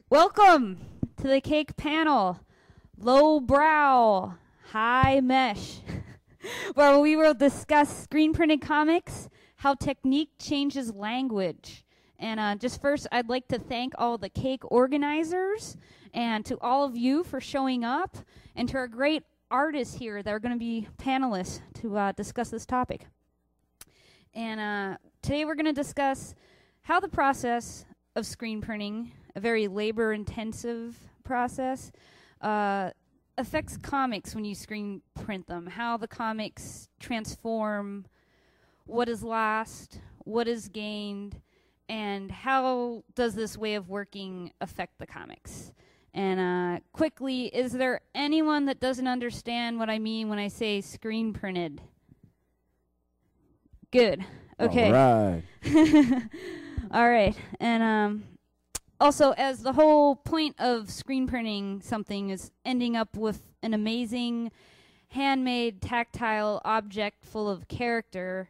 Welcome to the cake panel, low brow, high mesh, where we will discuss screen printed comics, how technique changes language. And just first, I'd like to thank all the cake organizers and to all of you for showing up, and to our great artists here that are going to be panelists to discuss this topic. And today we're going to discuss how the process of screen printing, a very labor-intensive process, affects comics when you screen print them, how the comics transform, what is lost, what is gained, and how does this way of working affect the comics. And quickly, is there anyone that doesn't understand what I mean when I say screen printed? Good. Okay. All right. All right. And also, as the whole point of screen printing something is ending up with an amazing handmade tactile object full of character,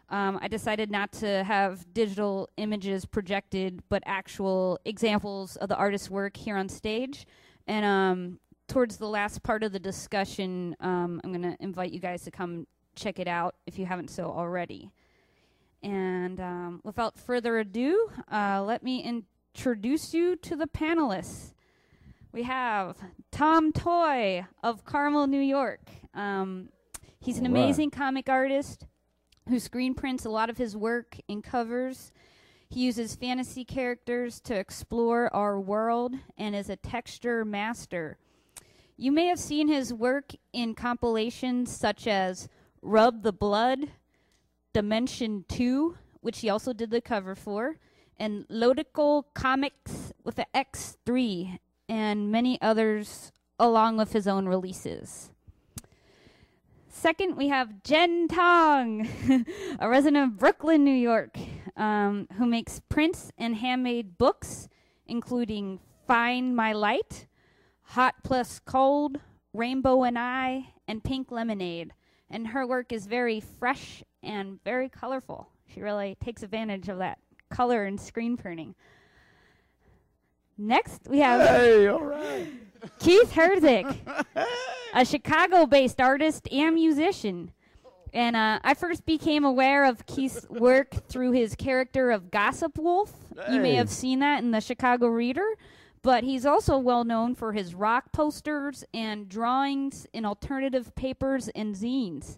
I decided not to have digital images projected, but actual examples of the artist's work here on stage. And towards the last part of the discussion, I'm going to invite you guys to come check it out if you haven't so already. And without further ado, let me introduce you to the panelists. We have Toye of Carmel, New York. He's an amazing comic artist who screen prints a lot of his work in covers. He uses fantasy characters to explore our world and is a texture master. You may have seen his work in compilations such as Rub the Blood, Dimension 2, which he also did the cover for, and Lodical Comics with an X3, and many others along with his own releases. Second, we have Jen Tong, a resident of Brooklyn, New York, who makes prints and handmade books, including Find My Light, Hot Plus Cold, Rainbow and I, and Pink Lemonade. And her work is very fresh and very colorful. She really takes advantage of that color in screen printing. Next, we have Keith Herzik, a Chicago-based artist and musician. And I first became aware of Keith's work through his character of Gossip Wolf. You may have seen that in the Chicago Reader. But he's also well known for his rock posters and drawings in alternative papers and zines.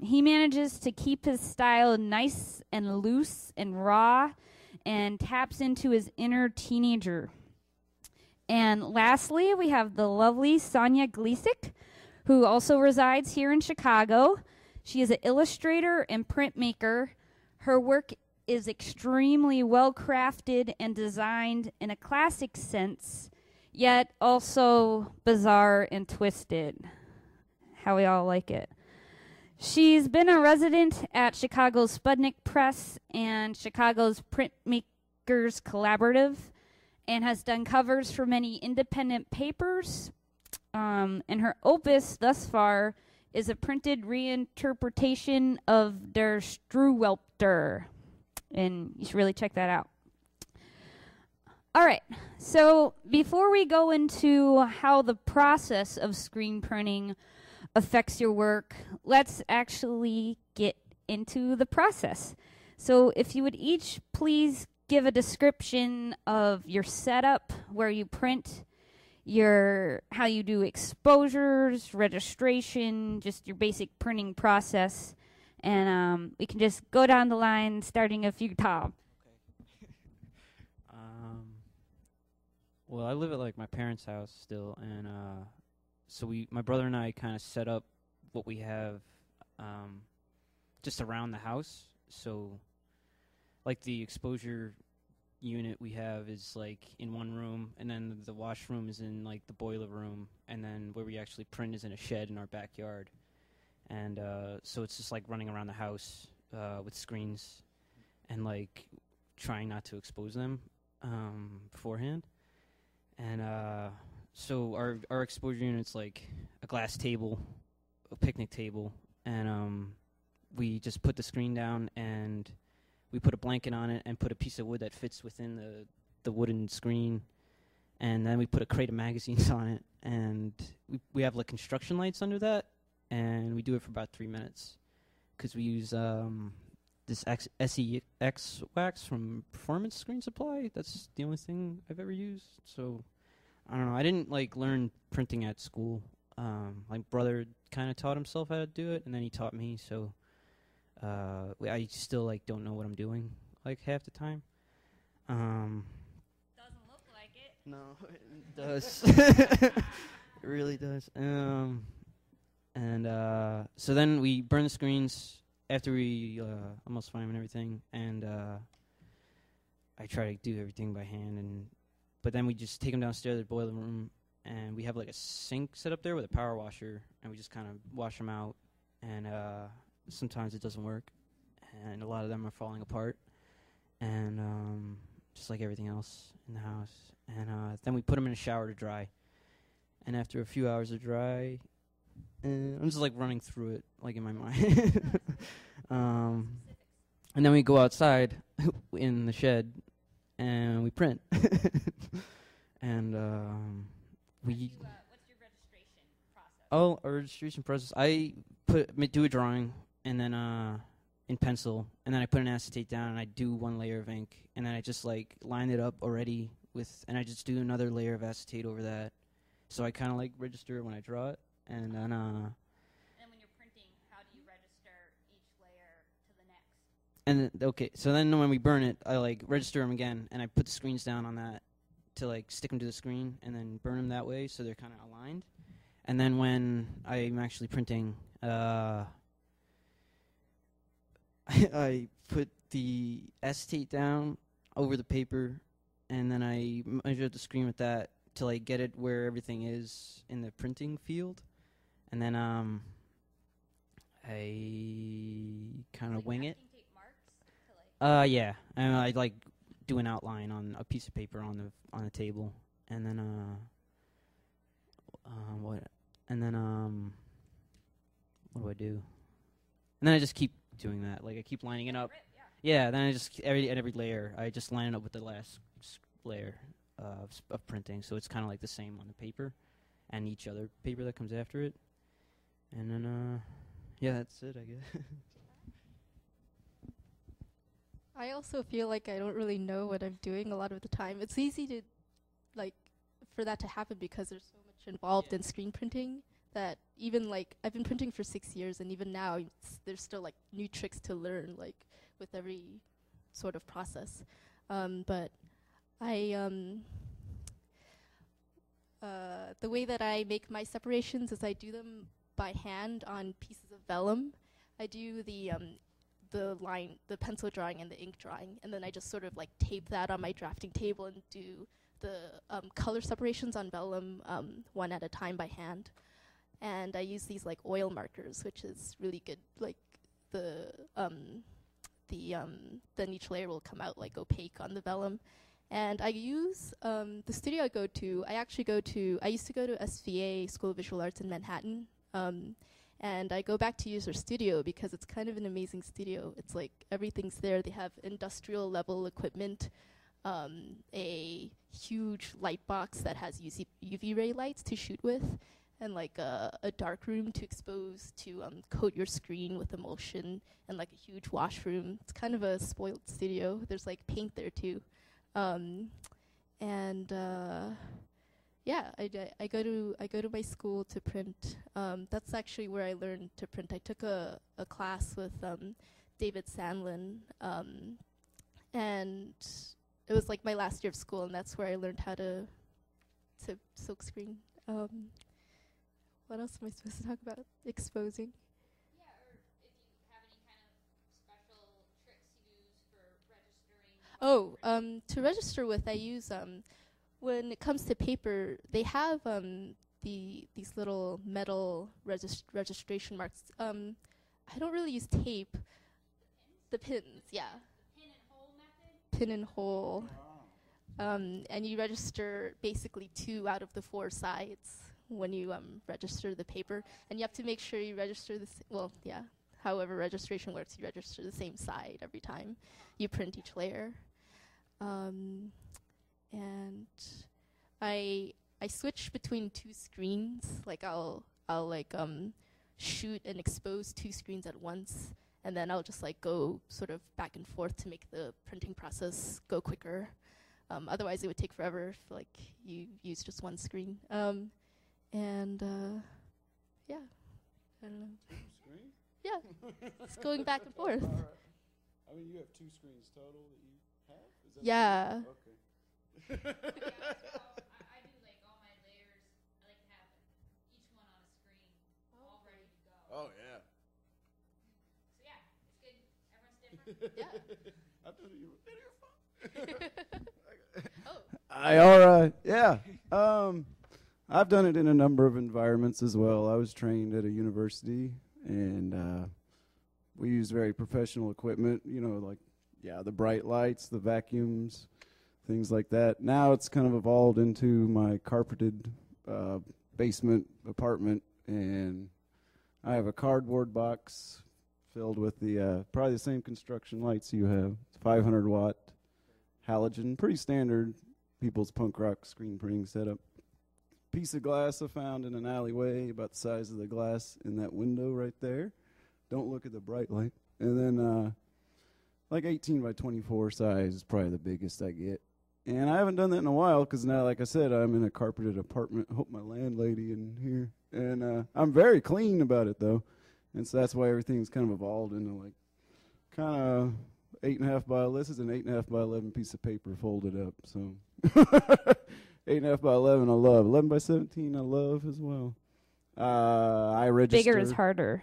He manages to keep his style nice and loose and raw and taps into his inner teenager. And lastly, we have the lovely Sanya Glisic, who also resides here in Chicago. She is an illustrator and printmaker. Her work is extremely well crafted and designed in a classic sense, yet also bizarre and twisted. How we all like it. She's been a resident at Chicago's Sputnik Press and Chicago's Printmakers Collaborative, and has done covers for many independent papers. And her opus thus far is a printed reinterpretation of Der Struwwelpeter. And you should really check that out. All right, so before we go into how the process of screen printing affects your work, let's actually get into the process. So if you would each please give a description of your setup, where you print, how you do exposures, registration, just your basic printing process. And we can just go down the line, starting a few top. Well, I live at like my parents' house still, and so my brother and I kind of set up what we have just around the house. So, like the exposure unit we have is like in one room, and then the washroom is in like the boiler room, and then where we actually print is in a shed in our backyard. And so it's just like running around the house with screens and like trying not to expose them beforehand. And so our exposure unit's like a glass table, a picnic table, and we just put the screen down and we put a blanket on it and put a piece of wood that fits within the wooden screen. and then we put a crate of magazines on it, and we have like construction lights under that, and we do it for about 3 minutes, because we use this SEX wax from Performance Screen Supply. That's the only thing I've ever used. So I don't know. I didn't like learn printing at school. My brother kind of taught himself how to do it, and then he taught me. So I still like don't know what I'm doing like half the time. Doesn't look like it. No, it does. It really does. So then we burn the screens after we almost find them and everything, and I try to do everything by hand, but then we just take them downstairs to the boiler room, and we have like a sink set up there with a power washer, and we just kind of wash them out, and sometimes it doesn't work, and a lot of them are falling apart, and just like everything else in the house, and then we put them in a shower to dry, and after a few hours of dry, I'm just like running through it like in my mind. And then we go outside in the shed and we print. And what's your registration process? Oh, our registration process. I do a drawing and then in pencil, and then I put an acetate down and I do one layer of ink, and then I just like line it up already and I just do another layer of acetate over that. So I kind of like register when I draw it, and then when you're printing, how do you register each layer to the next? And okay, so then when we burn it, I like register them again, and I put the screens down on that to like stick them to the screen, and then burn them that way so they're kind of aligned. And then when I'm actually printing, I put the acetate down over the paper, and then I measure the screen with that to like get it where everything is in the printing field, and then I kind of wing it. Yeah, and I like do an outline on a piece of paper on the table, and then what do I do? And then I just keep doing that. Like I keep lining it up. Yeah. Then I just every layer I just line it up with the last layer of printing, so it's kind of like the same on the paper and each other paper that comes after it. And then yeah, that's it, I guess. I also feel like I don't really know what I'm doing a lot of the time. It's easy to, like, for that to happen because there's so much involved in screen printing that even, like, I've been printing for 6 years, and even now there's still, like, new tricks to learn, like, with every sort of process. But the way that I make my separations is I do them by hand on pieces of vellum. I do the pencil drawing and the ink drawing, and then I just sort of like tape that on my drafting table and do the color separations on vellum one at a time by hand. And I use these like oil markers, which is really good. Like then each layer will come out like opaque on the vellum. And I use the studio I go to. I used to go to SVA, School of Visual Arts in Manhattan. And I go back to use their studio because it's kind of an amazing studio. It's like everything's there. They have industrial level equipment, a huge light box that has UV ray lights to shoot with, and like a dark room to expose to coat your screen with emulsion, and like a huge washroom. It's kind of a spoiled studio. There's like paint there too. Yeah, I go to my school to print. That's actually where I learned to print. I took a class with David Sandlin, and it was like my last year of school, and that's where I learned how to silkscreen. What else am I supposed to talk about? Exposing. Yeah, or if you have any kind of special tricks you use for registering. Oh, to register with, I use when it comes to paper, they have these little metal registration marks. I don't really use tape. The pins, yeah. The pin and hole method? Pin and hole. And you register basically 2 out of the 4 sides when you register the paper. And you have to make sure you register however registration works, you register the same side every time you print each layer. And I switch between two screens. Like I'll like shoot and expose two screens at once, and then I'll just like go sort of back and forth to make the printing process go quicker. Otherwise, it would take forever if like you use just one screen. And yeah, I don't know. Two screens? Yeah, it's going back and forth. All right. I mean, you have two screens total that you have? Is that Yeah. okay. I do like all my layers. I like to have each one on a screen, all ready to go. Oh, yeah. So yeah, it's good. Everyone's different. Yeah. I thought you were video phone. Oh. Yeah. I've done it in a number of environments as well. I was trained at a university, and we used very professional equipment, you know, like, the bright lights, the vacuums, things like that. Now it's kind of evolved into my carpeted basement apartment, and I have a cardboard box filled with the probably the same construction lights you have. It's 500 watt halogen, pretty standard people's punk rock screen printing setup. Piece of glass I found in an alleyway about the size of the glass in that window right there. Don't look at the bright light. And then like 18 by 24 size is probably the biggest I get. And I haven't done that in a while because now, like I said, I'm in a carpeted apartment. I hope my landlady in here. And I'm very clean about it, though. And so that's why everything's kind of evolved into like kind of 8.5 by 11. This is an 8.5 by 11 piece of paper folded up. So 8.5 by 11 I love. 11 by 17 I love as well. I registered. Bigger is harder.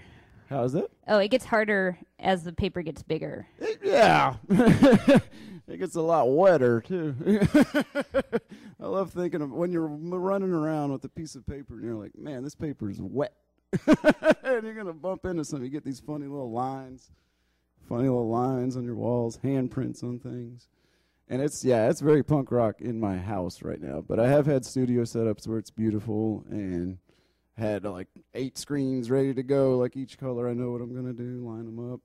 How is it? Oh, it gets harder as the paper gets bigger. Yeah. It gets a lot wetter, too. I love thinking of when you're running around with a piece of paper and you're like, man, this paper is wet. And you're going to bump into something. You get these funny little lines on your walls, handprints on things. And it's very punk rock in my house right now. But I have had studio setups where it's beautiful and had like 8 screens ready to go, like each color I know what I'm going to do, line them up.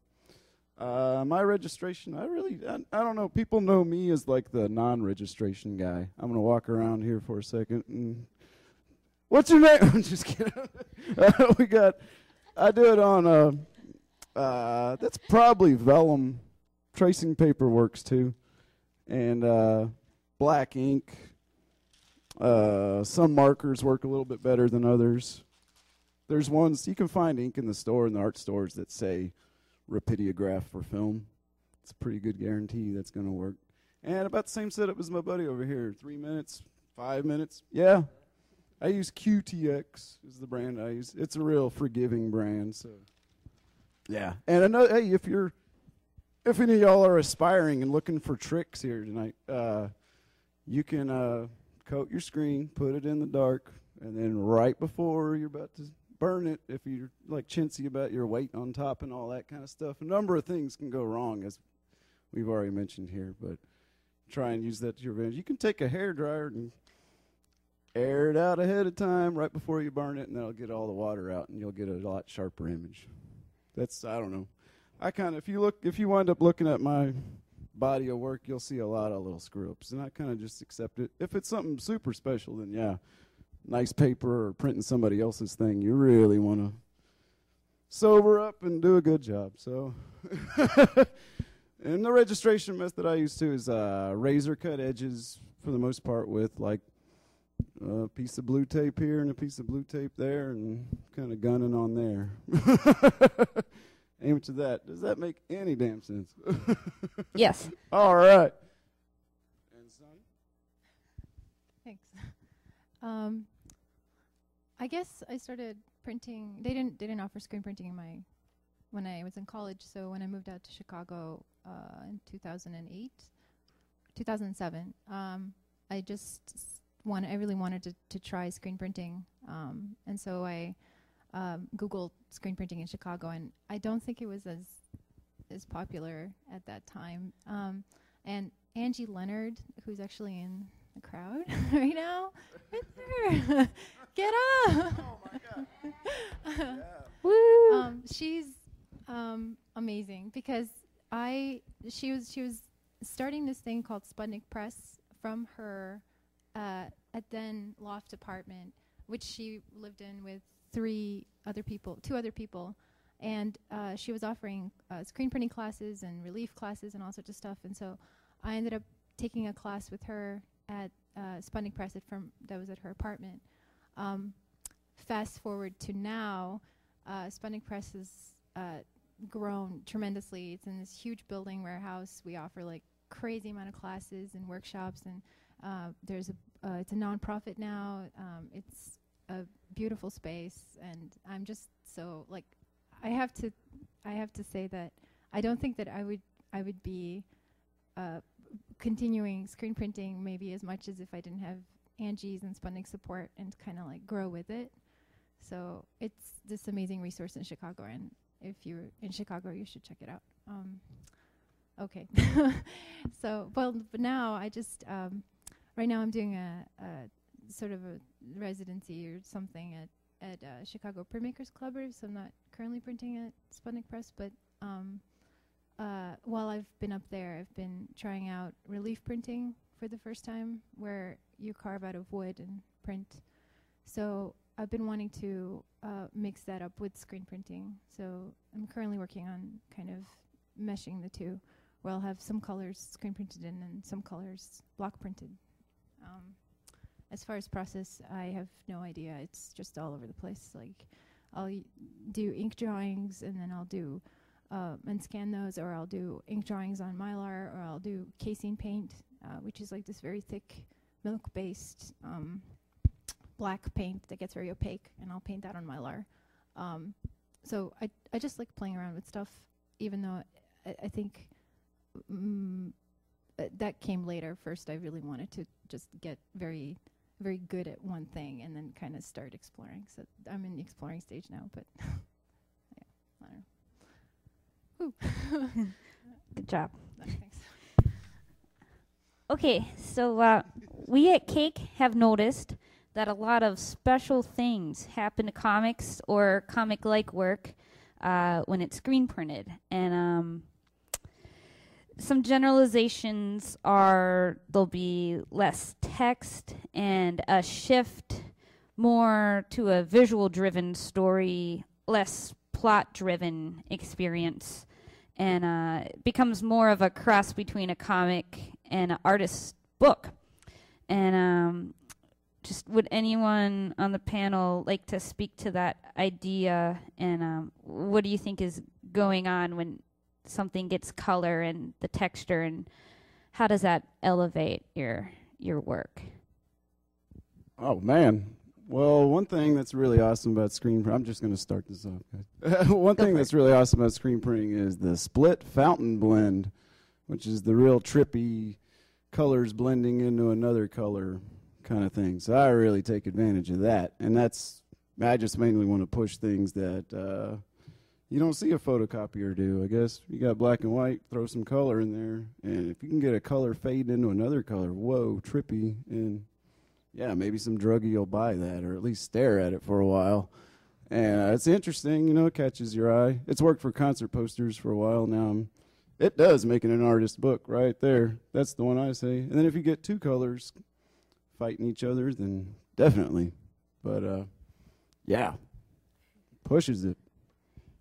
My registration, I don't know. People know me as like the non-registration guy. I'm going to walk around here for a second. And what's your name? I'm just kidding. I do it on, that's probably vellum. Tracing paper works too. And black ink. Some markers work a little bit better than others. There's ones, you can find ink in the art stores that say Rapidiograph for film. It's a pretty good guarantee that's going to work. And about the same setup as my buddy over here. 3 minutes, 5 minutes. Yeah. I use QTX is the brand I use. It's a real forgiving brand. So, yeah. And another, hey, if any of y'all are aspiring and looking for tricks here tonight, you can coat your screen, put it in the dark, and then right before you're about to burn it, if you're like chintzy about your weight on top and all that kind of stuff, a number of things can go wrong, as we've already mentioned here, but try and use that to your advantage. You can take a hairdryer and air it out ahead of time right before you burn it, and that'll get all the water out, and you'll get a lot sharper image. That's, I don't know. If you wind up looking at my body of work, you'll see a lot of little screw-ups, and I kind of just accept it. If it's something super special, then yeah, nice paper or printing somebody else's thing, you really want to sober up and do a good job. So, and the registration method I use too is razor cut edges for the most part with like a piece of blue tape here and a piece of blue tape there, and kind of gunning on there. Aim to that. Does that make any damn sense? Yes. All right. And Sanya? Thanks. I guess I started printing. They didn't offer screen printing when I was in college. So when I moved out to Chicago in 2007, I really wanted to try screen printing, and so I Googled screen printing in Chicago, and I don't think it was as popular at that time. And Angie Leonard, who's actually in the crowd right now, right there, get up! Oh my God! Woo! She's amazing because she was starting this thing called Sputnik Press from her a then loft apartment, which she lived in with two other people, and she was offering screen printing classes and relief classes and all sorts of stuff. And so I ended up taking a class with her at Sputnik Press that was at her apartment. Fast forward to now, Sputnik Press has grown tremendously. It's in this huge building warehouse. We offer like crazy amount of classes and workshops, and it's a nonprofit now. It's a beautiful space, and I'm just so like I have to say that I don't think that I would be continuing screen printing maybe as much as if I didn't have Angie's and Sputnik support and kind of like grow with it. So it's this amazing resource in Chicago, and if you're in Chicago, you should check it out. Okay. So, but now I just right now I'm doing a sort of a residency or something at Chicago Printmakers Collaborative. So I'm not currently printing at Sputnik Press, but while I've been up there, I've been trying out relief printing for the first time, where you carve out of wood and print. So I've been wanting to mix that up with screen printing. So I'm currently working on kind of meshing the two, where I'll have some colors screen printed in and some colors block printed. As far as process, I have no idea. It's just all over the place. Like I'll do ink drawings, and then I'll do and scan those, or I'll do ink drawings on Mylar, or I'll do casein paint, which is like this very thick milk-based black paint that gets very opaque, and I'll paint that on Mylar. So I just like playing around with stuff, even though I think that came later. First, I really wanted to just get very, very good at one thing, and then kind of start exploring. So I'm in the exploring stage now, but yeah, I don't know. Ooh. Good job. Thanks. Okay, so we at Cake have noticed that a lot of special things happen to comics or comic-like work when it's screen printed. And some generalizations are there'll be less text and a shift more to a visual-driven story, less plot-driven experience, and it becomes more of a cross between a comic and an artist's book. And just would anyone on the panel like to speak to that idea, and what do you think is going on when something gets color and the texture, and how does that elevate your work? Oh, man. Well, one thing that's really awesome about screen printing, I'm just going to start this off, guys. One thing that's really awesome about screen printing is the split fountain blend, which is the real trippy colors blending into another color kind of thing. So I really take advantage of that. And I just mainly want to push things that you don't see a photocopier do. I guess you got black and white, throw some color in there. And if you can get a color fade into another color, whoa, trippy. And yeah, maybe some druggie will buy that, or at least stare at it for a while. And it's interesting, it catches your eye. It's worked for concert posters for a while now. It does make it an artist book right there. That's the one I say. And then if you get two colors fighting each other, then definitely. But, yeah, pushes it.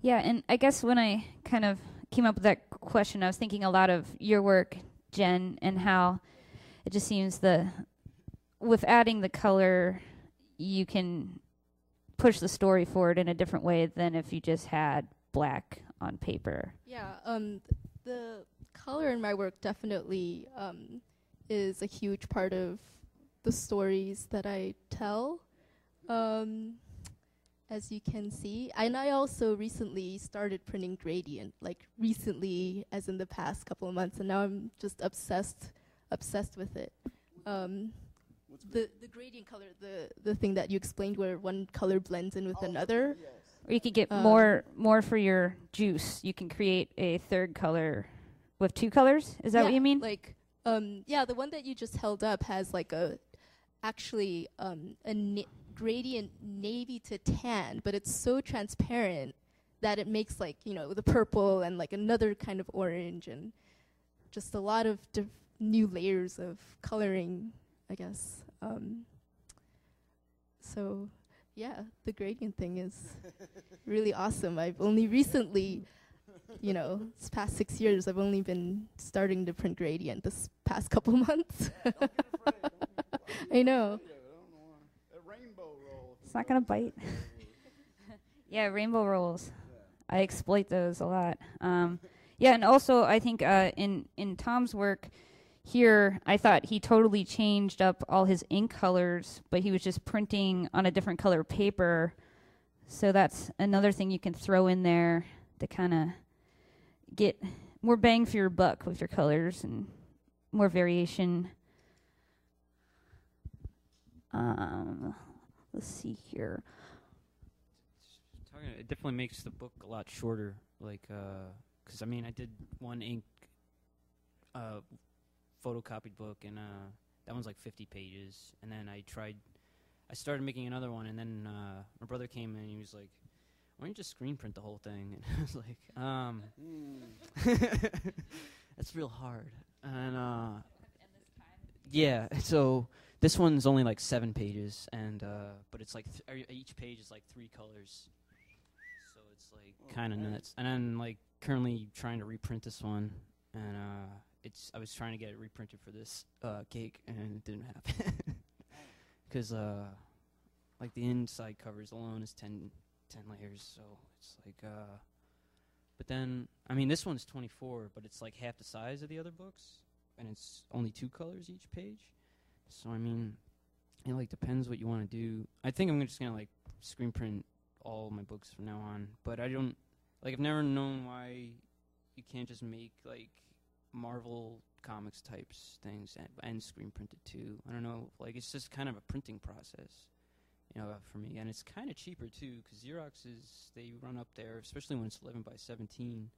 Yeah, and I guess when I kind of came up with that question, I was thinking a lot of your work, Jen, and how it just seems with adding the color, you can push the story forward in a different way than if you just had black on paper. Yeah, the color in my work definitely is a huge part of the stories that I tell, as you can see. And I also recently started printing gradient, like recently as in the past couple of months, and now I'm just obsessed with it. The gradient color, the thing that you explained where one color blends in with another. Yes. Or you could get more for your juice. You can create a third color with two colors. Is that what you mean? Like, the one that you just held up has like a gradient navy to tan, but it's so transparent that it makes like, the purple and like another kind of orange and just a lot of new layers of coloring I guess. So yeah, the gradient thing is really awesome. I've only recently, this past 6 years, I've only been starting to print gradient this past couple months. I know. It's not gonna bite. Yeah, rainbow rolls. I exploit those a lot. Yeah, and also I think in Tom's work here, I thought he totally changed up all his ink colors, but he was just printing on a different color paper. So that's another thing you can throw in there to kind of get more bang for your buck with your colors and more variation. Let's see here. It definitely makes the book a lot shorter. Like, because I mean, I did one ink photocopied book, and that one's like 50 pages. And then I started making another one, and then my brother came in and he was like, "Why don't you just screen print the whole thing?" And I was like, that's real hard. And yeah, so this one's only like 7 pages, and but it's like each page is like 3 colors, so it's like kind of nuts. And I'm like currently trying to reprint this one, and I was trying to get it reprinted for this cake, and it didn't happen because like the inside covers alone is 10 layers, so it's like but then I mean this one's 24, but it's like half the size of the other books, and it's only 2 colors each page. So I mean, it like depends what you want to do. I think I'm just gonna like screen print all my books from now on. But I don't like. I've never known why you can't just make like Marvel comics types things and screen print it too. I don't know. Like it's just kind of a printing process, for me. And it's kind of cheaper too, because Xeroxes they run up there, especially when it's 11 by 17.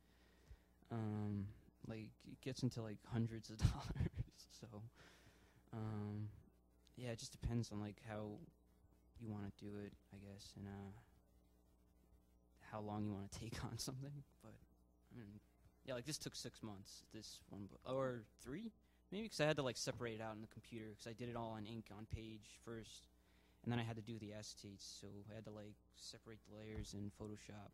Like it gets into like hundreds of dollars. So. Yeah, it just depends on like how you want to do it, I guess, and how long you want to take on something. But I mean, yeah, like this took 6 months. This one, or 3, maybe, because I had to like separate it out in the computer because I did it all on ink on page first, and then I had to do the acetates. So I had to like separate the layers in Photoshop,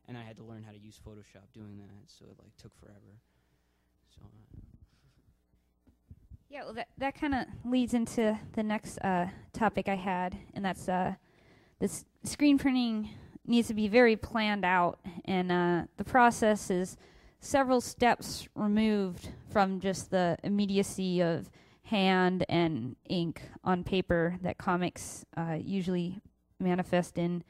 and I had to learn how to use Photoshop doing that. So it like took forever. So. Yeah, well, that kind of leads into the next topic I had, and that's this screen printing needs to be very planned out, and the process is several steps removed from just the immediacy of hand and ink on paper that comics usually manifest in,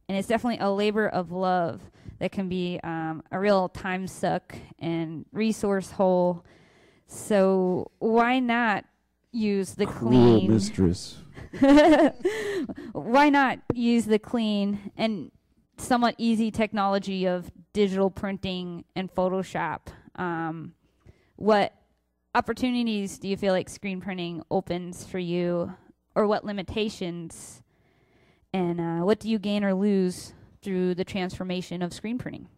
and it's definitely a labor of love that can be a real time suck and resource hole. So why not use the clean mistress? Why not use the clean and somewhat easy technology of digital printing and Photoshop? What opportunities do you feel like screen printing opens for you, or what limitations? And what do you gain or lose through the transformation of screen printing?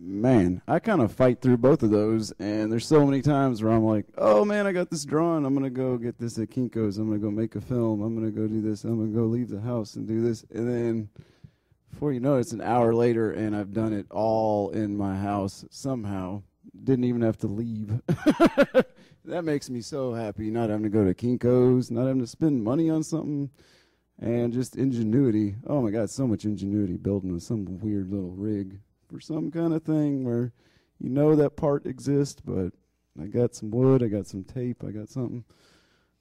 Man, I kind of fight through both of those, and there's so many times where I'm like, oh man, I got this drawing, I'm going to go get this at Kinko's, I'm going to go make a film, I'm going to go do this, I'm going to go leave the house and do this, and then before you know it, it's an hour later, and I've done it all in my house somehow. Didn't even have to leave. That makes me so happy, not having to go to Kinko's, not having to spend money on something, and just ingenuity. Oh my God, so much ingenuity building some weird little rig for some kind of thing where that part exists, but I got some wood, I got some tape, I got something.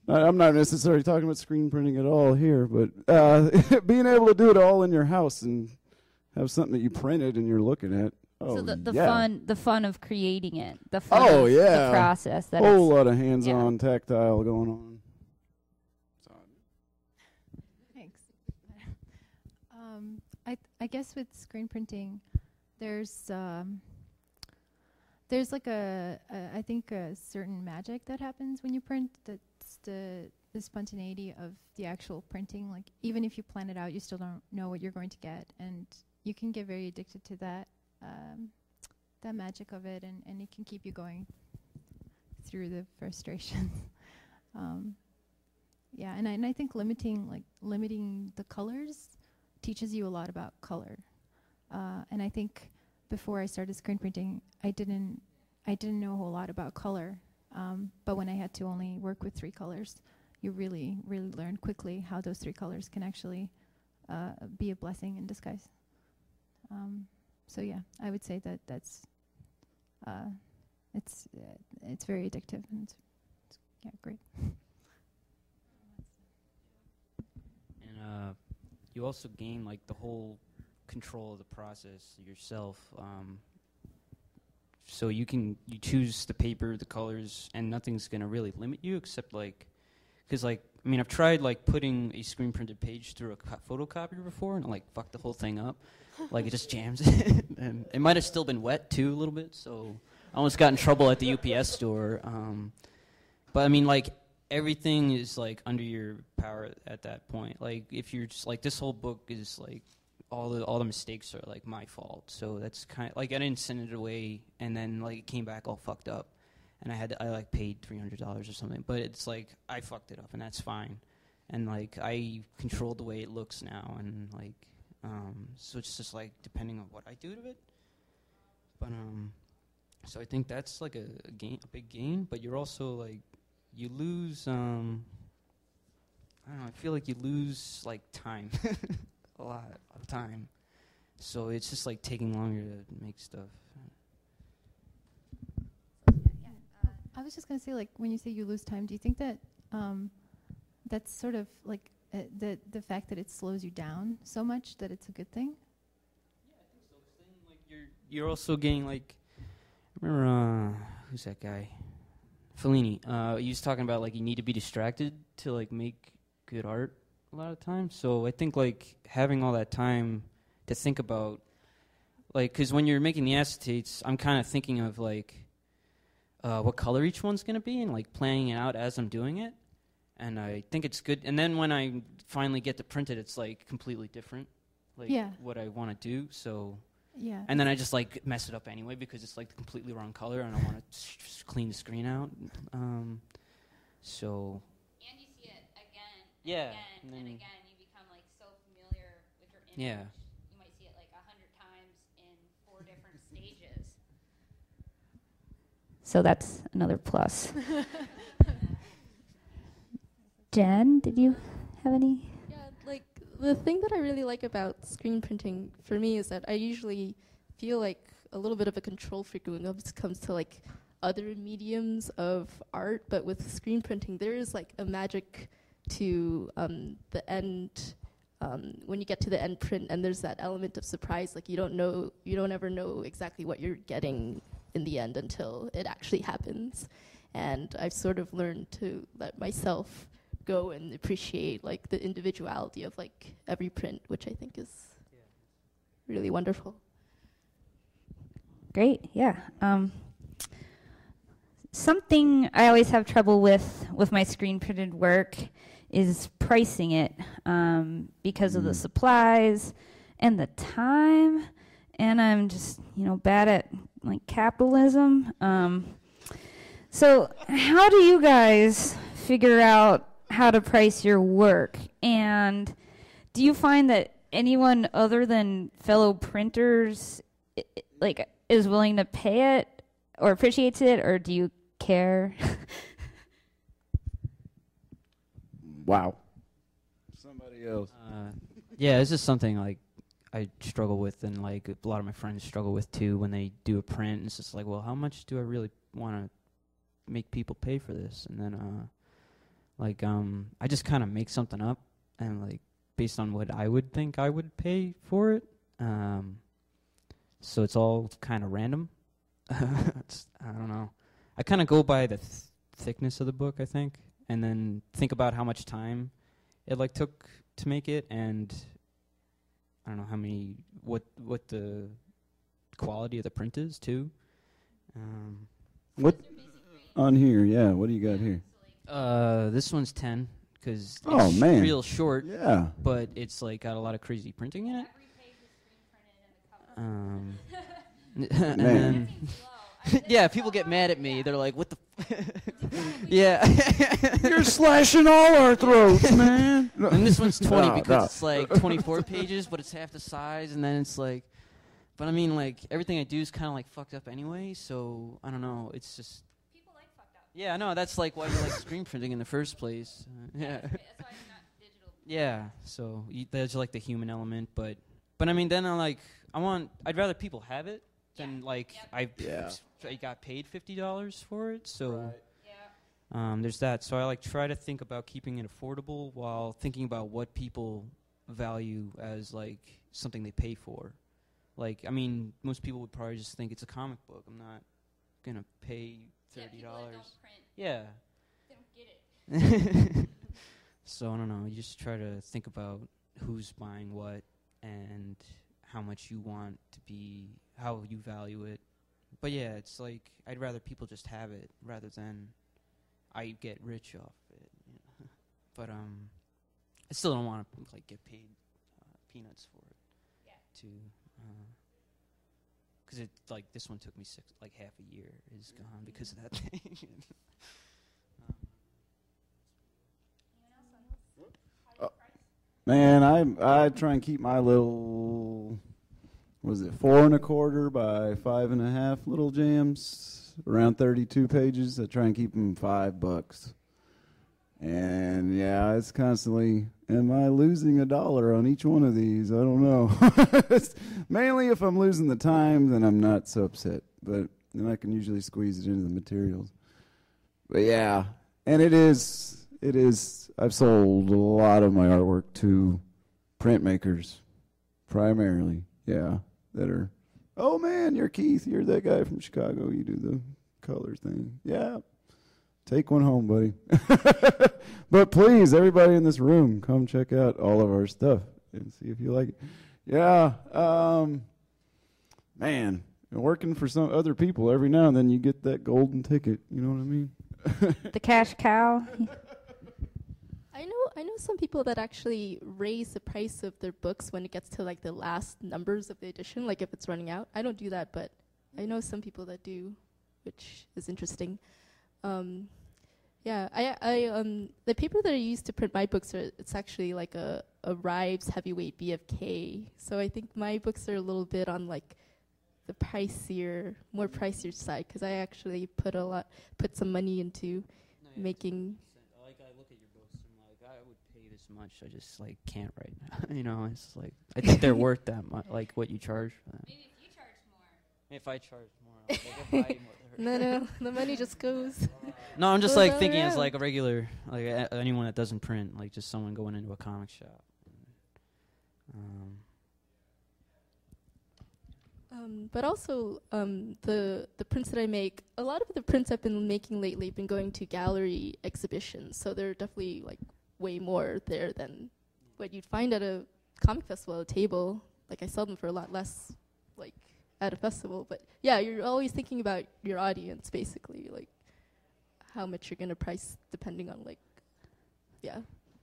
I'm not necessarily talking about screen printing at all here, but being able to do it all in your house and have something that you printed and you're looking at. Oh, so the yeah. fun of creating it, the fun of the process. That whole lot of hands-on, tactile going on. Thanks. I guess with screen printing, there's like I think a certain magic that happens when you print. That's the spontaneity of the actual printing. Like even if you plan it out, you still don't know what you're going to get, and you can get very addicted to that magic of it, and it can keep you going through the frustration. Yeah, and I think limiting the colors teaches you a lot about color. And I think before I started screen printing, I didn't know a whole lot about color. But when I had to only work with 3 colors, you really learn quickly how those 3 colors can actually be a blessing in disguise. So yeah, I would say that's it's very addictive, and it's yeah, great. And you also gain like the whole control of the process yourself. So you choose the paper, the colors, and nothing's gonna really limit you except like, because like I mean I've tried like putting a screen printed page through a photocopier before and like fucked the whole thing up, like it just jams it, and it might have still been wet too a little bit, so I almost got in trouble at the UPS store. But I mean like everything is like under your power at that point. Like if you're just like this whole book is like all the mistakes are like my fault. So that's kind of like I didn't send it away and then like it came back all fucked up, and I like paid $300 or something. But it's like I fucked it up and that's fine, and like I control the way it looks now, and like so it's just like depending on what I do to it. But so I think that's like a big gain. But you're also like you lose I don't know, I feel like you lose like time. A lot of time, so it's just like taking longer to make stuff. I was just gonna say, like, when you say you lose time, do you think that that's sort of like the fact that it slows you down so much that it's a good thing? Yeah, I think so. Then, like you're also getting like, remember who's that guy? Fellini. He was talking about like you need to be distracted to like make good art a lot of times. So I think like having all that time to think about, like, because when you're making the acetates, I'm kind of thinking of like what color each one's gonna be and like planning it out as I'm doing it, and I think it's good. And then when I finally get to print it, it's like completely different, like what I want to do. So yeah, and then I just like mess it up anyway because it's like the completely wrong color and I want to clean the screen out. So. Yeah. And again, you become like so familiar with your image. Yeah. You might see it like 100 times in 4 different stages. So that's another plus. Jen, did you have any? Yeah, like the thing that I really like about screen printing for me is that I usually feel like a little bit of a control freak when it comes to like other mediums of art, but with screen printing there is like a magic to the end, when you get to the end print, and there's that element of surprise. Like you don't ever know exactly what you're getting in the end until it actually happens. And I've sort of learned to let myself go and appreciate like the individuality of like every print, which I think is really wonderful. Great, yeah. Something I always have trouble with my screen printed work is pricing it because of the supplies and the time, and I'm just bad at like capitalism. So how do you guys figure out how to price your work, and do you find that anyone other than fellow printers like is willing to pay it or appreciates it, or do you care? Wow. Somebody else. Yeah, it's just something like I struggle with, and like a lot of my friends struggle with too when they do a print. It's just like, well, how much do I really want to make people pay for this? And then I just kind of make something up, and like based on what I would think I would pay for it. So it's all kind of random. I don't know. I kind of go by the thickness of the book, I think, and then think about how much time it like took to make it, and I don't know what the quality of the print is too. What on here? Yeah, what do you got here? This one's 10 because it's real short. Yeah, but it's like got a lot of crazy printing in it. Every page is screen printed and the cover. And then Yeah, people get mad at me. They're like, "What the?" Yeah. You're slashing all our throats, man. And this one's 20 No, because no. it's like 24 pages, but it's half the size, and then it's like, but I mean, like everything I do is kind of like fucked up anyway. So I don't know. It's just. People like fucked up. Yeah, no, that's like why you like screen printing in the first place. Yeah. That's why it's not digital. Yeah. So there's like the human element, but I mean, then I'd rather people have it than like I got paid $50 for it. So. There's that. So I like try to think about keeping it affordable while thinking about what people value as like something they pay for. Like, I mean, most people would probably just think it's a comic book. I'm not gonna pay $30. Yeah, people that don't print, Yeah. they don't get it. So I don't know. You just try to think about who's buying what and how much you want to be, how you value it. But yeah, it's like I'd rather people just have it rather than I get rich off it, you know. But I still don't want to like get paid peanuts for it. Yeah. Because it like this one took me half a year is gone because of that thing. Man, I try and keep my little, was it 4 1/4 by 5 1/2 little jams, around 32 pages. I try and keep them $5. And yeah, it's constantly, am I losing $1 on each one of these? I don't know. Mainly if I'm losing the time, then I'm not so upset. But then I can usually squeeze it into the materials. But yeah, and it is, I've sold a lot of my artwork to printmakers, primarily, yeah, that are, oh man, you're Keith, you're that guy from Chicago, you do the color thing. Yeah, take one home, buddy. But please, everybody in this room, come check out all of our stuff and see if you like it. Yeah, man, working for some other people, every now and then you get that golden ticket, you know what I mean? The cash cow. I know some people that actually raise the price of their books when it gets to like the last numbers of the edition, like if it's running out. I don't do that, but I know some people that do, which is interesting. Yeah, the paper that I use to print my books it's actually like a Rives heavyweight BFK. So I think my books are a little bit on like the more pricier side because I actually put some money into making. Like I look at your books and like I would pay this much. I just like can't right now. You know, it's like I think they're worth that much. Like what you charge for them. Maybe if you charge more. If I charge more, I'll buy more. No, the money just goes. No, I'm just Goes like all thinking as around. like a regular, like anyone that doesn't print, like just someone going into a comic shop. But also the prints that I make, a lot of the prints I've been making lately have been going to gallery exhibitions, so they're definitely like way more there than what you'd find at a comic festival at a table. Like I sell them for a lot less, like at a festival. But yeah, you're always thinking about your audience, basically, like how much you're gonna price depending on like,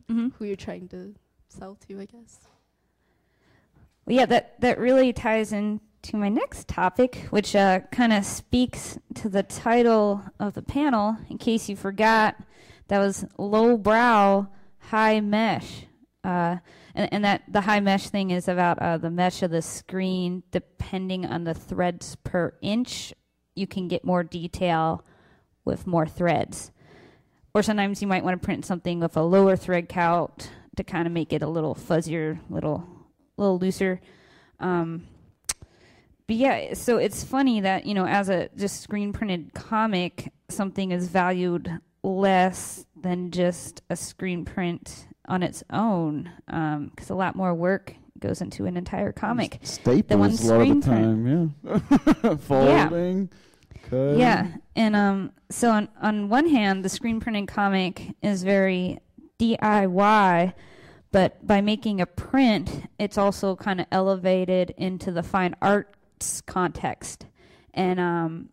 who you're trying to sell to, I guess. Well, yeah, that really ties into my next topic, which kind of speaks to the title of the panel. In case you forgot, that was low-brow, high mesh. And that the high mesh thing is about the mesh of the screen. Depending on the threads per inch, you can get more detail with more threads. Or sometimes you might want to print something with a lower thread count to kind of make it a little fuzzier, little looser. But yeah, so it's funny that, you know, as a just screen printed comic, something is valued less than just a screen print on its own, because a lot more work goes into an entire comic. Staples a lot of the time, yeah. Folding, cutting. Yeah, and so on one hand, the screen printed comic is very DIY, but by making a print, it's also kind of elevated into the fine arts context, and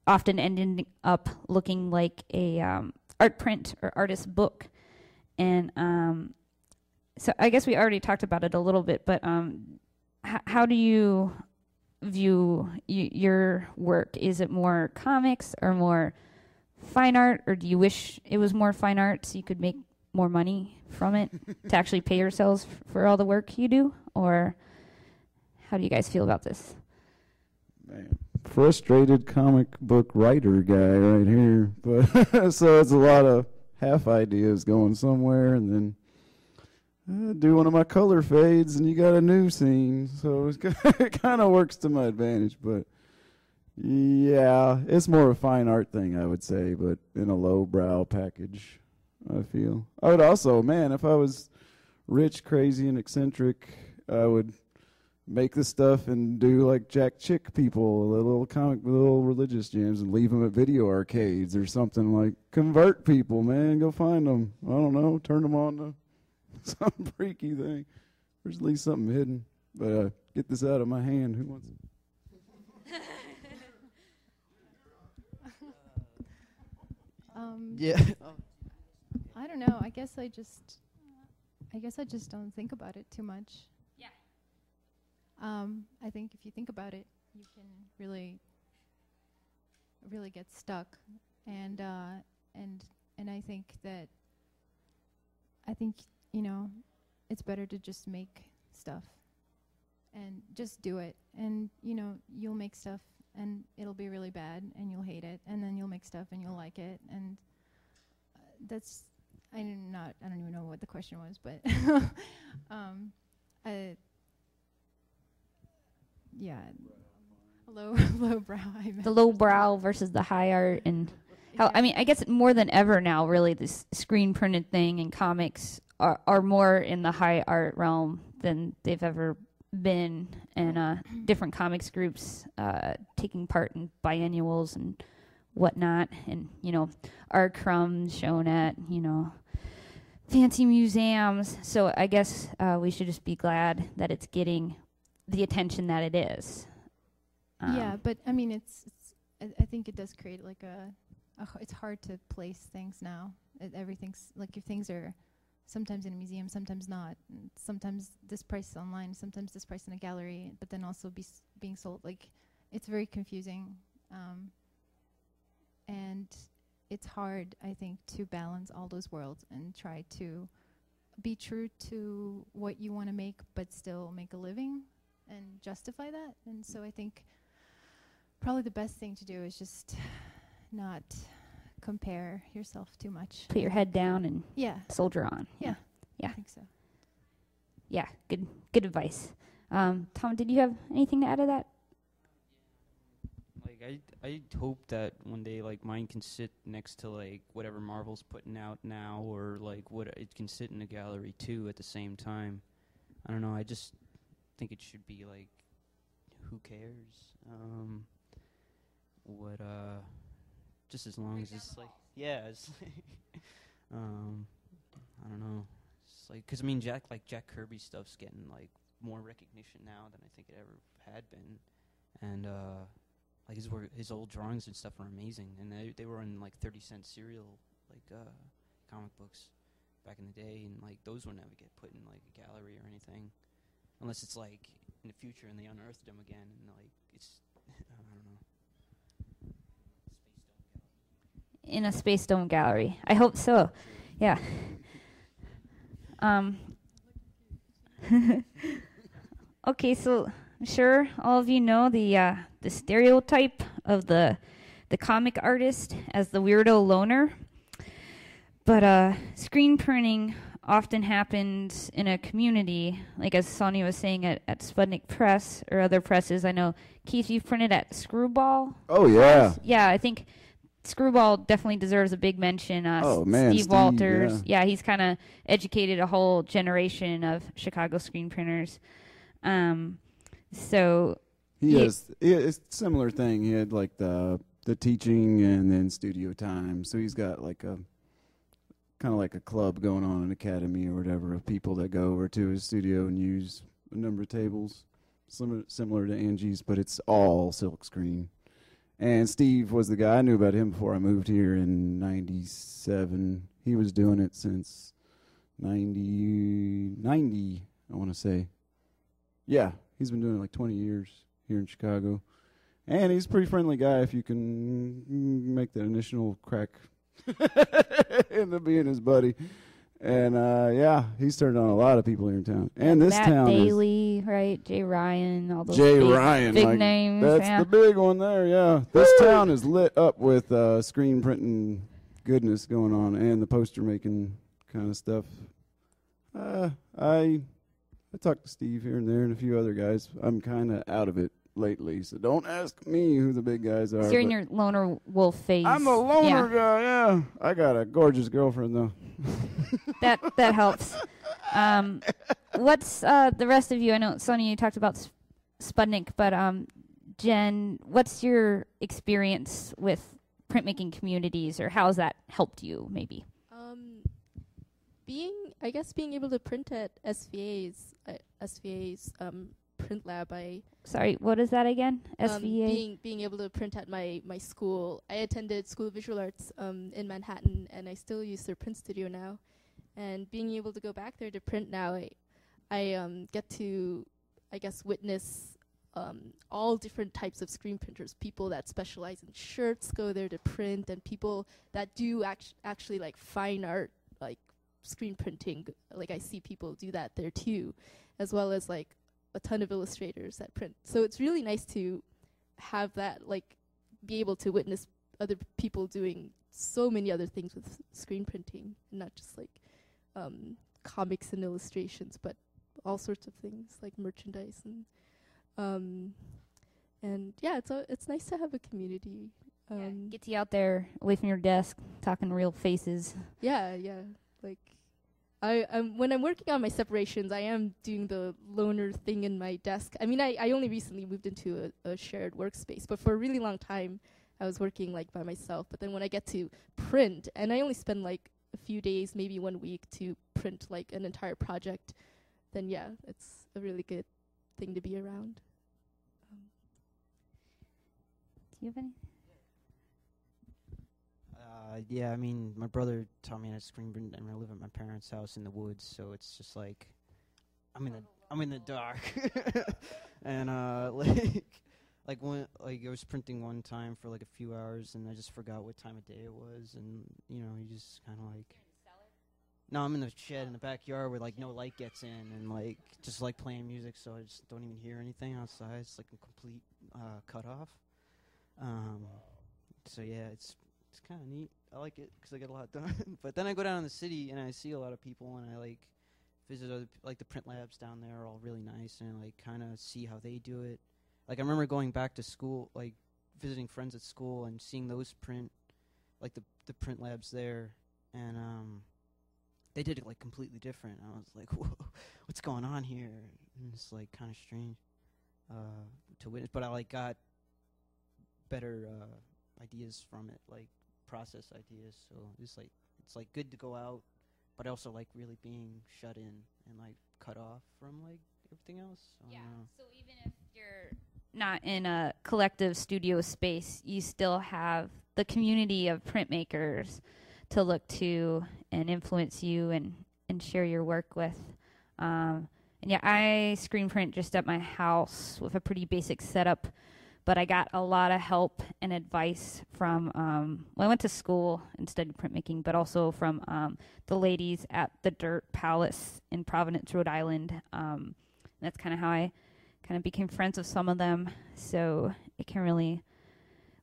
often ending up looking like a art print or artist book. And so I guess we already talked about it a little bit, but how do you view your work? Is it more comics or more fine art, or do you wish it was more fine art so you could make more money from it to actually pay yourselves for all the work you do? Or how do you guys feel about this? Man, frustrated comic book writer guy right here. But so it's a lot of half ideas going somewhere, and then do one of my color fades, and you got a new scene. So it kind of works to my advantage. But yeah, it's more a fine art thing, I would say, but in a lowbrow package, I feel. I would also, man, if I was rich, crazy, and eccentric, I would make this stuff and do like Jack Chick people, little religious jams, and leave them at video arcades or something. Like, convert people, man. Go find them. I don't know. Turn them on to some freaky thing. There's at least something hidden. But get this out of my hand. Who wants it? Yeah. I don't know. I guess I just don't think about it too much. Yeah. I think if you think about it, you can really get stuck, and I think it's better to just make stuff and just do it, and you'll make stuff and it'll be really bad and you'll hate it, and then you'll make stuff and you'll like it, and that's I don't even know what the question was, but yeah, low brow. The low brow versus the high art, and how I mean, I guess more than ever now, really, this screen printed thing and comics are more in the high art realm than they've ever been, and different comics groups taking part in biennials and whatnot, and art crumbs shown at fancy museums. So I guess we should just be glad that it's getting the attention that it is. Yeah, but I mean, I think it does create like it's hard to place things now. Everything's like, if things are sometimes in a museum, sometimes not, and sometimes this price online, sometimes this price in a gallery, but then also being sold. Like, it's very confusing, and it's hard, I think, to balance all those worlds and try to be true to what you want to make, but still make a living and justify that. And so I think probably the best thing to do is just not compare yourself too much. Put your head down and soldier on. Yeah. Yeah. I think so. Yeah, good advice. Tom, did you have anything to add to that? Like, I hope that one day, like, mine can sit next to, like, whatever Marvel's putting out now, or, like, what it can sit in a gallery, too, at the same time. I don't know, I just think it should be, like, who cares? Just as long as it's, like, it's like, I don't know. It's like, because, I mean, Jack Kirby stuff's getting, like, more recognition now than I think it ever had been. And, like, his old drawings and stuff are amazing, and they were in, like, 30-cent cereal, like, comic books back in the day, and, like, those would never get put in, like, a gallery or anything, unless it's, like, in the future and they unearthed them again, and, like, it's, I don't know. In a Space Dome gallery. I hope so. Yeah. Okay, so I'm sure all of you know the stereotype of the comic artist as the weirdo loner. But screen printing often happens in a community, like as Sanya was saying at Sputnik Press or other presses. I know, Keith, you've printed at Screwball. Oh, yeah. Yeah, I think Screwball definitely deserves a big mention. Steve Walters. Yeah, he's kind of educated a whole generation of Chicago screen printers. So it's a similar thing. He had like the teaching and then studio time. So he's got like a kind of like a club going on, an academy or whatever, of people that go over to his studio and use a number of tables similar to Angie's, but it's all silkscreen. And Steve was the guy. I knew about him before I moved here in 97. He was doing it since 90, I want to say. Yeah, he's been doing it like 20 years. here in Chicago. And he's a pretty friendly guy if you can make that initial crack into being his buddy. And, yeah, he's turned on a lot of people here in town. And this Matt town Daly, right? Jay Ryan, all those Jay Ryan, big like, names. that's yeah. the big one there, yeah. This town is lit up with screen printing goodness going on and the poster making kind of stuff. I talked to Steve here and there and a few other guys. I'm kind of out of it lately, so don't ask me who the big guys are. So you're in your loner wolf phase. I'm a loner guy, yeah. I got a gorgeous girlfriend, though. That helps. What's the rest of you? I know, Sonia, you talked about Sputnik, but Jen, what's your experience with printmaking communities, or how has that helped you, maybe? Being able to print at SVA's print lab, Sorry, what is that again? SVA? Being able to print at my school. I attended School of Visual Arts in Manhattan, and I still use their print studio now. And being able to go back there to print now, I get to, I guess, witness all different types of screen printers. People that specialize in shirts go there to print, and people that do actually like fine art, like screen printing. Like I see people do that there too, as well as like a ton of illustrators that print. So it's really nice to have that, like, be able to witness other people doing so many other things with screen printing, and not just like comics and illustrations, but all sorts of things like merchandise and yeah, it's nice to have a community. Gets you out there away from your desk, talking real faces. Yeah. Like when I'm working on my separations, I am doing the loner thing in my desk. I mean, I only recently moved into a shared workspace, but for a really long time, I was working like by myself. But then when I get to print, and I only spend like a few days, maybe 1 week to print like an entire project, then yeah, it's a really good thing to be around. Do you have any? Yeah, I mean, my brother taught me how to screen print, and I live at my parents' house in the woods, so it's just like I'm in the dark. And like when I was printing one time for like a few hours, and I just forgot what time of day it was, and you just kind of like. No, I'm in the shed in the backyard where like no light gets in, and like just like playing music, so I just don't even hear anything outside. It's like a complete cut off. So yeah, it's kind of neat. I like it because I get a lot done. But then I go down in the city and I see a lot of people, and I like visit other like the print labs down there are all really nice, and I like kind of see how they do it. Like I remember going back to school, like visiting friends at school and seeing those print, like the print labs there, and they did it like completely different. I was like, whoa, what's going on here? And it's like kind of strange to witness, but I like got better ideas from it, like process ideas. So it's like good to go out, but also like really being shut in and like cut off from like everything else. So even if you're not in a collective studio space, you still have the community of printmakers to look to and influence you and share your work with. And yeah, I screen print just at my house with a pretty basic setup, but I got a lot of help and advice from, I went to school and studied printmaking, but also from the ladies at the Dirt Palace in Providence, Rhode Island. That's kind of how I kind of became friends with some of them. So it can really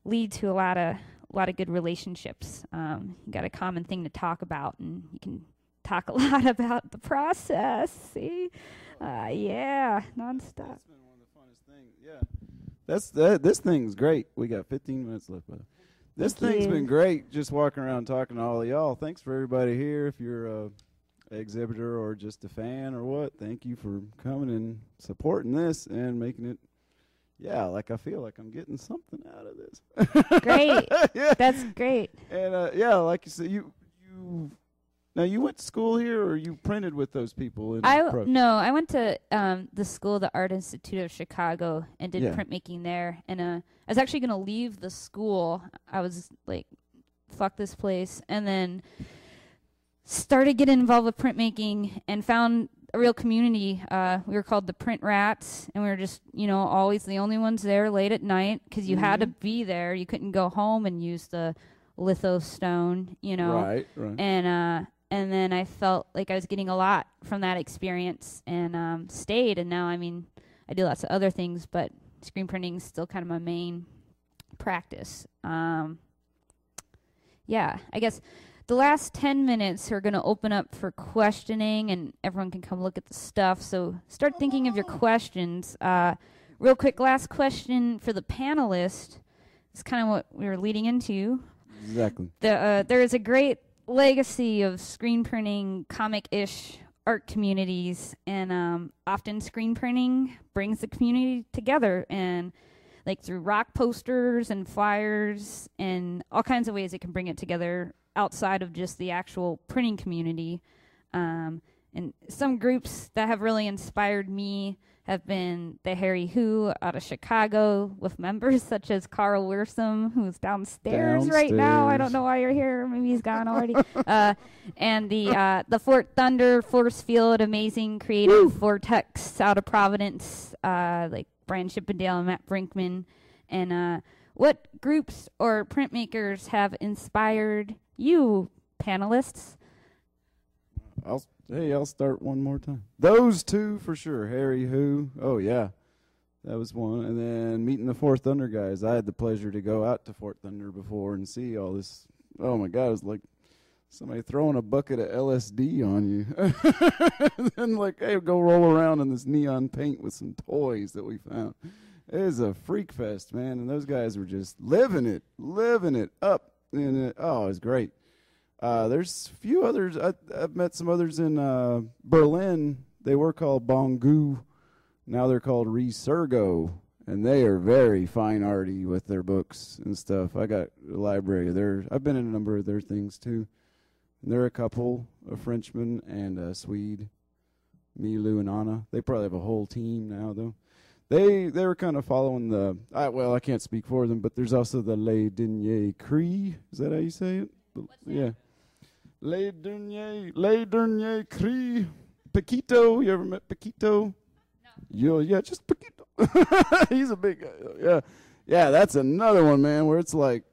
lead to a lot of good relationships. You got a common thing to talk about, and you can talk a lot about the process. See, yeah, nonstop. That's been one of the funnest things. Yeah, this thing's great. We got 15 minutes left, but this thing's been great. Just walking around talking to all of y'all. Thanks for everybody here. If you're a exhibitor or just a fan or what, thank you for coming and supporting this and making it. Yeah, like I feel like I'm getting something out of this. Great. Yeah. That's great. And yeah, like you said, you went to school here, or you printed with those people? No, I went to the school, the Art Institute of Chicago, and did printmaking there. And I was actually going to leave the school. I was like, fuck this place. And then started getting involved with printmaking and found a real community. We were called the Print Rats, and we were just, always the only ones there late at night because you had to be there. You couldn't go home and use the lithostone, Right. And then I felt like I was getting a lot from that experience and stayed. And now, I do lots of other things, but screen printing is still kind of my main practice. I guess the last 10 minutes are going to open up for questioning, and everyone can come look at the stuff. So start thinking of your questions. Real quick, last question for the panelist. It's kind of what we were leading into. Exactly. There is a great legacy of screen printing comic-ish art communities, and often screen printing brings the community together, and like through rock posters and flyers and all kinds of ways it can bring it together outside of just the actual printing community. And some groups that have really inspired me have been the Harry Who out of Chicago, with members such as Carl Wirsum, who's downstairs right now. I don't know why you're here. Maybe he's gone already. And the Fort Thunder Force Field, amazing creative vortex out of Providence, like Brian Chippendale and Matt Brinkman. And what groups or printmakers have inspired you, panelists? I'll start one more time. Those two for sure. Harry Who. Oh, yeah. That was one. And then meeting the Fort Thunder guys. I had the pleasure to go out to Fort Thunder before and see all this. Oh, my God. It was like somebody throwing a bucket of LSD on you. And then like, hey, go roll around in this neon paint with some toys that we found. It was a freak fest, man. And those guys were just living it up. And it was great. There's a few others. I've met some others in Berlin. They were called Bongu. Now they're called Resurgo. And they are very fine arty with their books and stuff. I got a library there. I've been in a number of their things too. And they're a couple, a Frenchman and a Swede, Milu and Anna. They probably have a whole team now though. They were kind of following the, I can't speak for them, but there's also the Les Derniers Cris. Is that how you say it? Yeah. Les Derniers Cris. Paquito. You ever met Paquito? No. Yeah, just Paquito. He's a big guy. Yeah, that's another one, man, where it's like,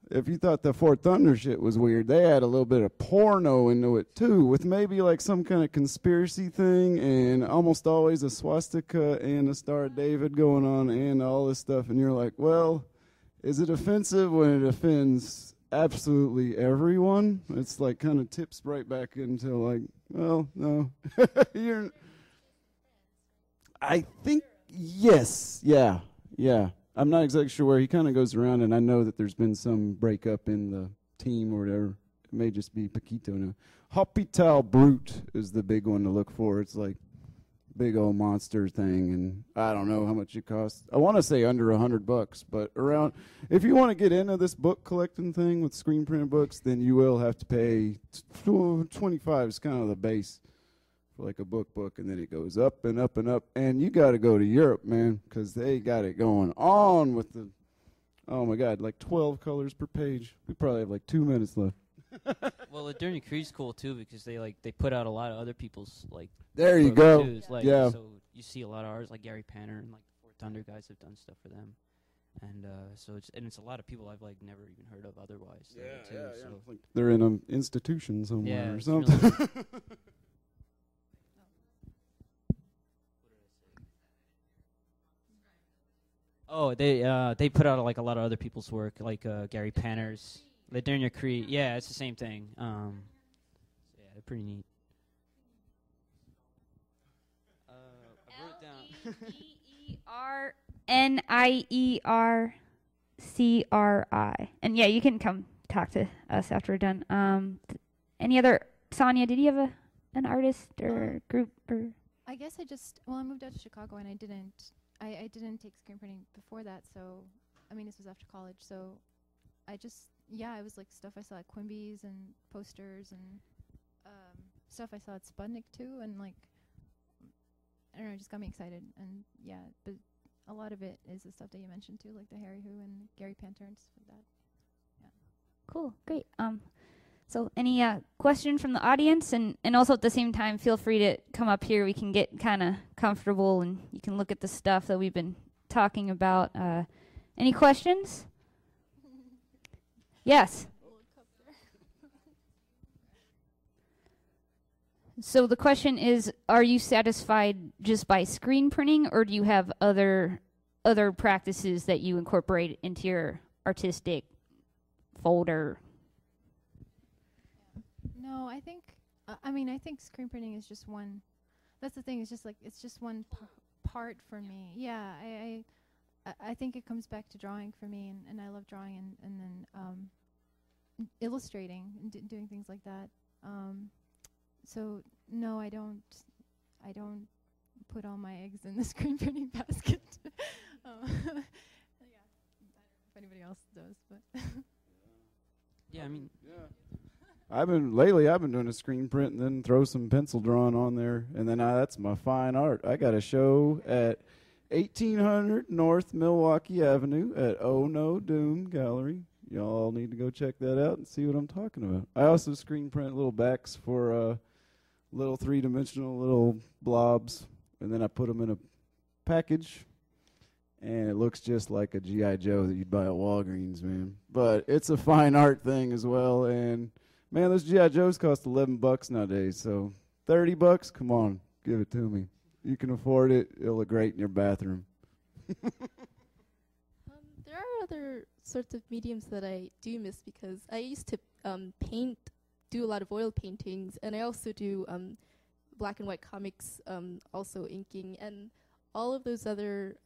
if you thought the Fort Thunder shit was weird, they had a little bit of porno into it too, with maybe like some kind of conspiracy thing, and almost always a swastika and a Star of David going on and all this stuff. And you're like, well, is it offensive when it offends absolutely everyone? It's like kind of tips right back into like, well, no. I think, yes. Yeah. I'm not exactly sure where he kind of goes around, and I know that there's been some breakup in the team or whatever. It may just be Paquito now. Hospital Brute is the big one to look for. It's like big old monster thing, and I don't know how much it costs. I want to say under $100, but around. If you want to get into this book collecting thing with screen printed books, then you will have to pay $25 is kind of the base. Like a book, and then it goes up and up and up, and you got to go to Europe, man, because they got it going on with the, oh my God, like 12 colors per page. We probably have like 2 minutes left. Well, the Dernier Cree's cool too because they put out a lot of other people's like. There you go. Too. Like, yeah. So you see a lot of ours, like Gary Panner and like the Fort Thunder guys have done stuff for them, and so it's a lot of people I've like never even heard of otherwise. Yeah. So. Like they're in an institution somewhere or something. Really Oh, they put out like a lot of other people's work, like Gary Panner's, Le Dernier Cri. Yeah, it's the same thing. Yeah, they're pretty neat. I wrote it down. LEDERNIERCRI. And yeah, you can come talk to us after we're done. Any other, Sanya? Did you have an artist or group or? I guess I moved out to Chicago and I didn't take screen printing before that, so, this was after college, so it was like stuff I saw at Quimby's and posters and stuff I saw at Sputnik too, and like, I don't know, it just got me excited, and yeah, but a lot of it is the stuff that you mentioned too, like the Harry Who and Gary Panter and stuff like that. Yeah. Cool, great. So any question from the audience? And also at the same time, feel free to come up here. We can get kind of comfortable and you can look at the stuff that we've been talking about. Any questions? Yes. So the question is, are you satisfied just by screen printing, or do you have other practices that you incorporate into your artistic folder? No, I think I think screen printing is just one. That's the thing. It's just like it's just one part for me. Yeah, I think it comes back to drawing for me, and I love drawing and then illustrating and doing things like that. So no, I don't put all my eggs in the screen printing basket. Yeah, if anybody else does, but Yeah, I mean, Lately I've been doing a screen print and then throw some pencil drawing on there, and then that's my fine art. I got a show at 1800 North Milwaukee Avenue at Oh No Doom Gallery. Y'all need to go check that out and see what I'm talking about. I also screen print little backs for little three-dimensional little blobs, and then I put them in a package, and it looks just like a G.I. Joe that you'd buy at Walgreens, man. But it's a fine art thing as well, and man, those G.I. Joes cost $11 nowadays, so $30, come on, give it to me. You can afford it, it'll look great in your bathroom. There are other sorts of mediums that I do miss, because I used to do a lot of oil paintings, and I also do black and white comics, also inking, and all of those other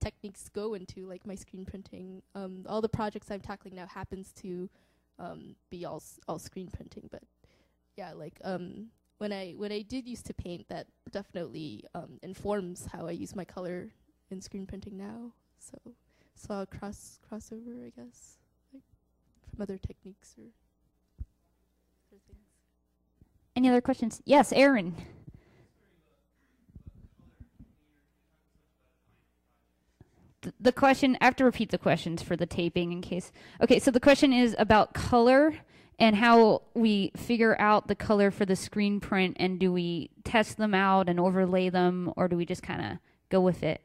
techniques go into like my screen printing. All the projects I'm tackling now happens to be all screen printing, but yeah, like when I did used to paint, that definitely informs how I use my color in screen printing now. So I'll crossover, I guess, like from other techniques or other things. Any other questions? Yes, Aaron. The question, I have to repeat the questions for the taping in case. Okay, so the question is about color and how we figure out the color for the screen print, and do we test them out and overlay them, or do we just kind of go with it?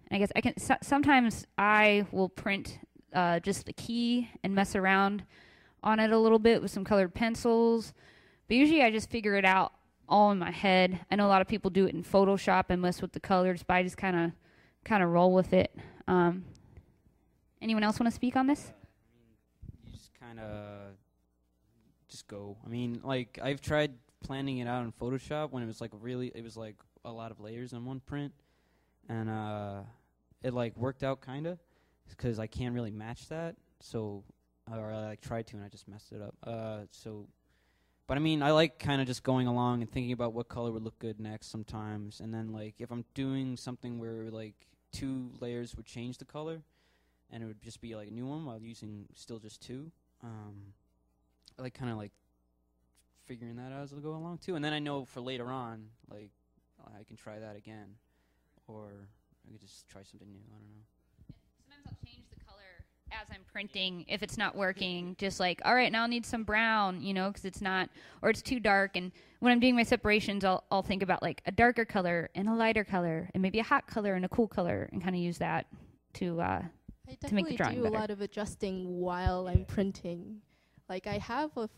I guess sometimes I will print just the key and mess around on it a little bit with some colored pencils, but usually I just figure it out all in my head. I know a lot of people do it in Photoshop and mess with the colors, but I just kind of roll with it. Anyone else want to speak on this? You just kind of just go. I mean, like, I've tried planning it out in Photoshop when it was like a lot of layers on one print, and it like worked out kind of because I can't really match that. So, or I like tried to and I just messed it up. But I mean, I like kind of just going along and thinking about what color would look good next sometimes, and then like if I'm doing something where like 2 layers would change the color, and it would just be like a new one while using still just 2. I like kind of like figuring that out as I go along too, and then I know for later on, like I can try that again, or I could just try something new. I don't know. Sometimes I'll change the color as I'm printing if it's not working. Just like, all right, now I'll need some brown, because it's not, or it's too dark. And when I'm doing my separations, I'll think about like a darker color and a lighter color, and maybe a hot color and a cool color, and kind of use that to make the drawing do better. a lot of adjusting while I'm printing. Like I have a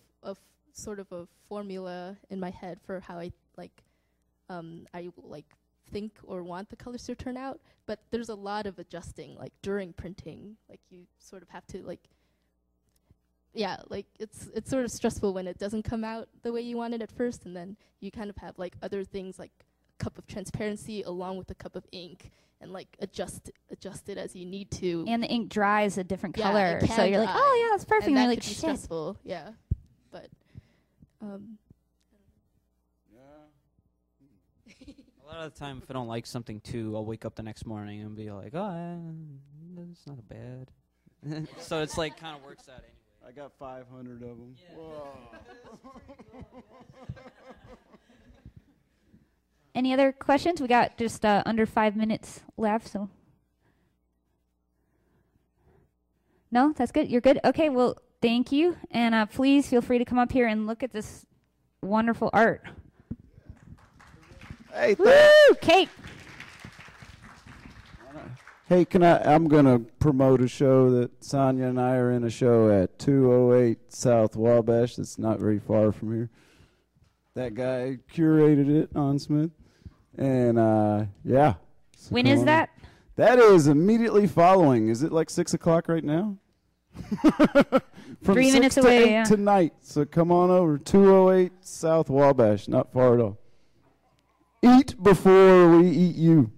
sort of a formula in my head for how I think or want the colors to turn out, but there's a lot of adjusting like during printing. Like you sort of have to it's sort of stressful when it doesn't come out the way you want it at first, and then you kind of have like other things like a cup of transparency along with a cup of ink, and like adjust it as you need to. And the ink dries a different Yeah, color, it can so you're like, dry. oh yeah, that's perfect. And And that you're like, could be shit. stressful, yeah. But A lot of the time, if I don't like something too, I'll wake up the next morning and be like, oh, it's not bad. So it's like kind of works out anyway. I got 500 of them. Yeah. Whoa. Any other questions? We got just under 5 minutes left, so. No, that's good. You're good. Okay, well, thank you. And please feel free to come up here and look at this wonderful art. Hey, Woo! Cake. Hey, I'm going to promote a show that Sanya and I are in, a show at 208 South Wabash. That's not very far from here. That guy curated it on Smith. And, yeah. So When is that? That is immediately following. Is it like 6 o'clock right now? From 3 minutes 6 to away, 8 yeah. tonight. So come on over. 208 South Wabash. Not far at all. Eat before we eat you.